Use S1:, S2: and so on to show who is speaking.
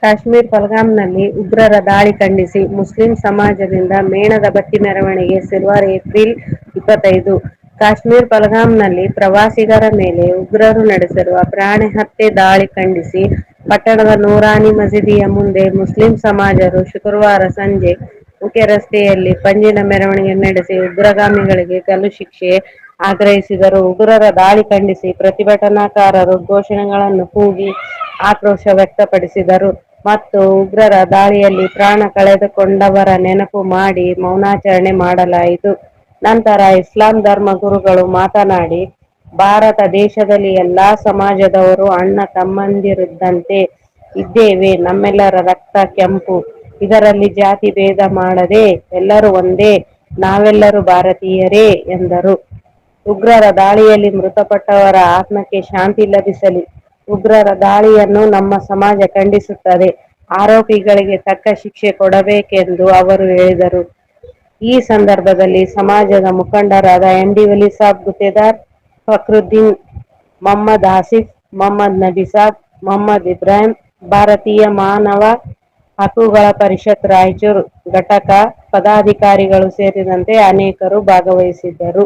S1: ಕಾಶ್ಮೀರ್ ಪಹಲ್ಗಾಮ್ನಲ್ಲಿ ಉಗ್ರರ ದಾಳಿ ಖಂಡಿಸಿ ಮುಸ್ಲಿಂ ಸಮಾಜದಿಂದ ಮೇಣದ ಬತ್ತಿ ಮೆರವಣಿಗೆ ಶನಿವಾರ ಏಪ್ರಿಲ್ 25. ಕಾಶ್ಮೀರ್ ಪಹಲ್ಗಾಮ್ನಲ್ಲಿ ಪ್ರವಾಸಿಗರ ಮೇಲೆ ಉಗ್ರರು ನಡೆಸಿರುವ ಪ್ರಾಣಹತ್ಯೆ ದಾಳಿ ಖಂಡಿಸಿ ಪಟ್ಟಣದ ನೂರಾನಿ ಮಸೀದಿಯ ಮುಂದೆ ಮುಸ್ಲಿಂ ಸಮಾಜರು ಶುಕ್ರವಾರ ಸಂಜೆ ಮುಖ್ಯ ರಸ್ತೆಯಲ್ಲಿ ಪಂಜಿನ ಮೆರವಣಿಗೆ ನಡೆಸಿ ಉಗ್ರಗಾಮಿಗಳಿಗೆ ಗಲ್ಲು ಶಿಕ್ಷೆ ಆಗ್ರಹಿಸಿದರು. ಉಗ್ರರ ದಾಳಿ ಖಂಡಿಸಿ ಪ್ರತಿಭಟನಾಕಾರರು ಘೋಷಣೆಗಳನ್ನು ಕೂಗಿ ಆಕ್ರೋಶ ವ್ಯಕ್ತಪಡಿಸಿದರು ಮತ್ತು ಉಗ್ರರ ದಾಳಿಯಲ್ಲಿ ಪ್ರಾಣ ಕಳೆದುಕೊಂಡವರ ನೆನಪು ಮಾಡಿ ಮೌನಾಚರಣೆ ಮಾಡಲಾಯಿತು. ನಂತರ ಇಸ್ಲಾಂ ಧರ್ಮ ಗುರುಗಳು ಮಾತನಾಡಿ, ಭಾರತ ದೇಶದಲ್ಲಿ ಎಲ್ಲಾ ಸಮಾಜದವರು ಅಣ್ಣ ತಮ್ಮಂದಿರಿದ್ದಂತೆ ಇದ್ದೇವೆ. ನಮ್ಮೆಲ್ಲರ ರಕ್ತ ಕೆಂಪು. ಇದರಲ್ಲಿ ಜಾತಿ ಭೇದ ಮಾಡದೆ ಎಲ್ಲರೂ ಒಂದೇ. ನಾವೆಲ್ಲರೂ ಭಾರತೀಯರೇ ಎಂದರು. ಉಗ್ರರ ದಾಳಿಯಲ್ಲಿ ಮೃತಪಟ್ಟವರ ಆತ್ಮಕ್ಕೆ ಶಾಂತಿ ಲಭಿಸಲಿ. ಉಗ್ರರ ದಾಳಿಯನ್ನು ನಮ್ಮ ಸಮಾಜ ಖಂಡಿಸುತ್ತದೆ. ಆರೋಪಿಗಳಿಗೆ ತಕ್ಕ ಶಿಕ್ಷೆ ಕೊಡಬೇಕೆಂದು ಅವರು ಹೇಳಿದರು. ಈ ಸಂದರ್ಭದಲ್ಲಿ ಸಮಾಜದ ಮುಖಂಡರಾದ ಎಂಡಿ ವಲಿಸಾಬ್ ಗುತ್ತೇದಾರ್, ಫಕ್ರುದ್ದೀನ್, ಮೊಹಮ್ಮದ್ ಆಸಿಫ್, ಮೊಹಮ್ಮದ್ ನಬಿಸಾಬ್, ಮೊಹಮ್ಮದ್ ಇಬ್ರಾಹಿಂ, ಭಾರತೀಯ ಮಾನವ ಹಕ್ಕುಗಳ ಪರಿಷತ್ ರಾಯಚೂರು ಘಟಕ ಪದಾಧಿಕಾರಿಗಳು ಸೇರಿದಂತೆ ಅನೇಕರು ಭಾಗವಹಿಸಿದ್ದರು.